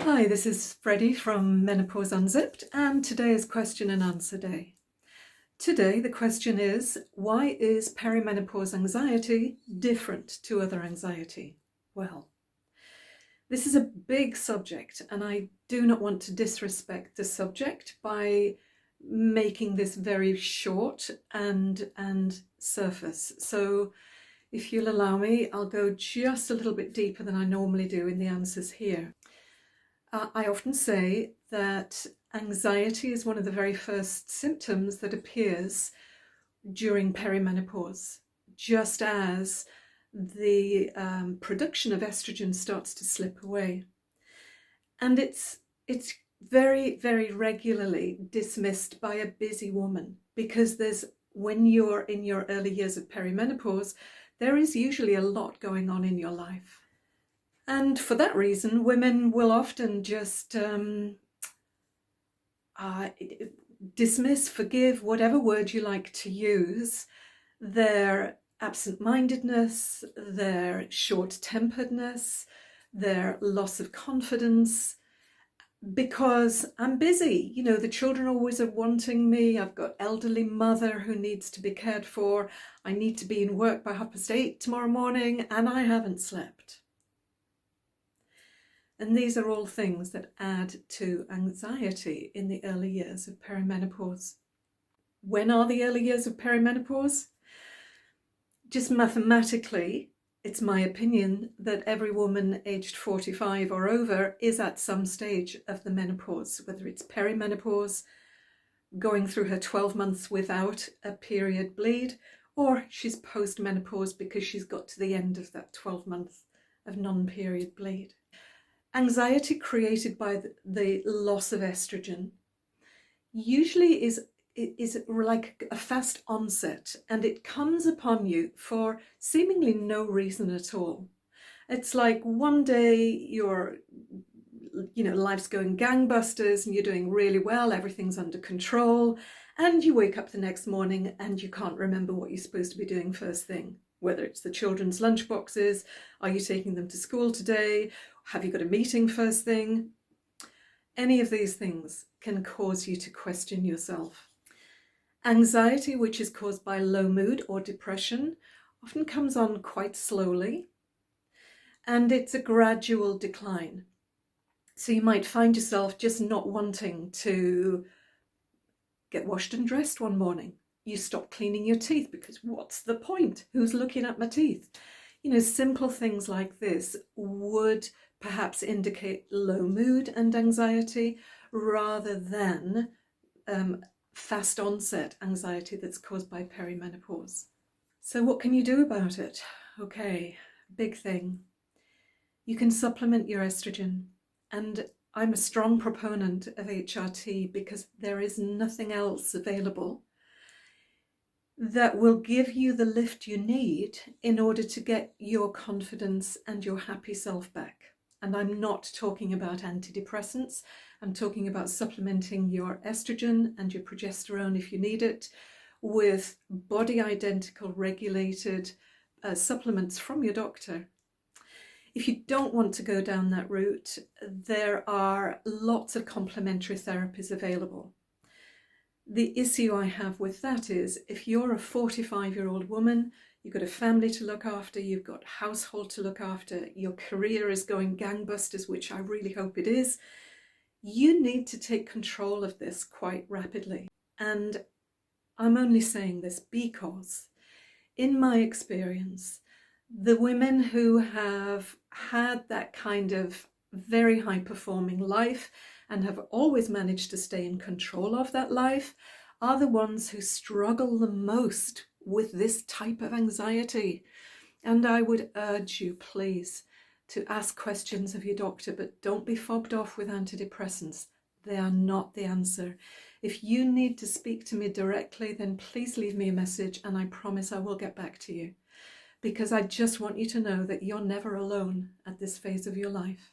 Hi, this is Freddy from Menopause Unzipped, and today is question and answer day. Today the question is, why is perimenopause anxiety different to other anxiety? Well, this is a big subject and I do not want to disrespect the subject by making this very short and surface. So if you'll allow me, I'll go just a little bit deeper than I normally do in the answers here. I often say that anxiety is one of the very first symptoms that appears during perimenopause, just as the production of estrogen starts to slip away. And it's very, very regularly dismissed by a busy woman because when you're in your early years of perimenopause, there is usually a lot going on in your life. And for that reason, women will often just dismiss, forgive, whatever word you like to use, their absent-mindedness, their short-temperedness, their loss of confidence, because I'm busy. You know, the children always are wanting me. I've got elderly mother who needs to be cared for. I need to be in work by 8:30 tomorrow morning, and I haven't slept. And these are all things that add to anxiety in the early years of perimenopause. When are the early years of perimenopause? Just mathematically, it's my opinion that every woman aged 45 or over is at some stage of the menopause, whether it's perimenopause, going through her 12 months without a period bleed, or she's post-menopause because she's got to the end of that 12 months of non-period bleed. Anxiety created by the loss of estrogen usually is like a fast onset, and it comes upon you for seemingly no reason at all. It's like one day life's going gangbusters and you're doing really well, everything's under control, and you wake up the next morning and you can't remember what you're supposed to be doing first thing. Whether it's the children's lunch boxes, are you taking them to school today? Have you got a meeting first thing? Any of these things can cause you to question yourself. Anxiety, which is caused by low mood or depression, often comes on quite slowly, and it's a gradual decline. So you might find yourself just not wanting to get washed and dressed one morning. You stop cleaning your teeth because what's the point? Who's looking at my teeth? You know, simple things like this would perhaps indicate low mood and anxiety rather than fast onset anxiety that's caused by perimenopause. So what can you do about it? Okay, big thing. You can supplement your estrogen, and I'm a strong proponent of HRT because there is nothing else available that will give you the lift you need in order to get your confidence and your happy self back. And I'm not talking about antidepressants. I'm talking about supplementing your estrogen and your progesterone if you need it with body identical regulated supplements from your doctor. If you don't want to go down that route, there are lots of complementary therapies available. The issue I have with that is if you're a 45-year-old woman, you've got a family to look after, you've got household to look after, your career is going gangbusters, which I really hope it is, you need to take control of this quite rapidly. And I'm only saying this because, in my experience, the women who have had that kind of very high-performing life and have always managed to stay in control of that life are the ones who struggle the most with this type of anxiety. And I would urge you, please, to ask questions of your doctor, but don't be fobbed off with antidepressants. They are not the answer. If you need to speak to me directly, then please leave me a message and I promise I will get back to you, because I just want you to know that you're never alone at this phase of your life.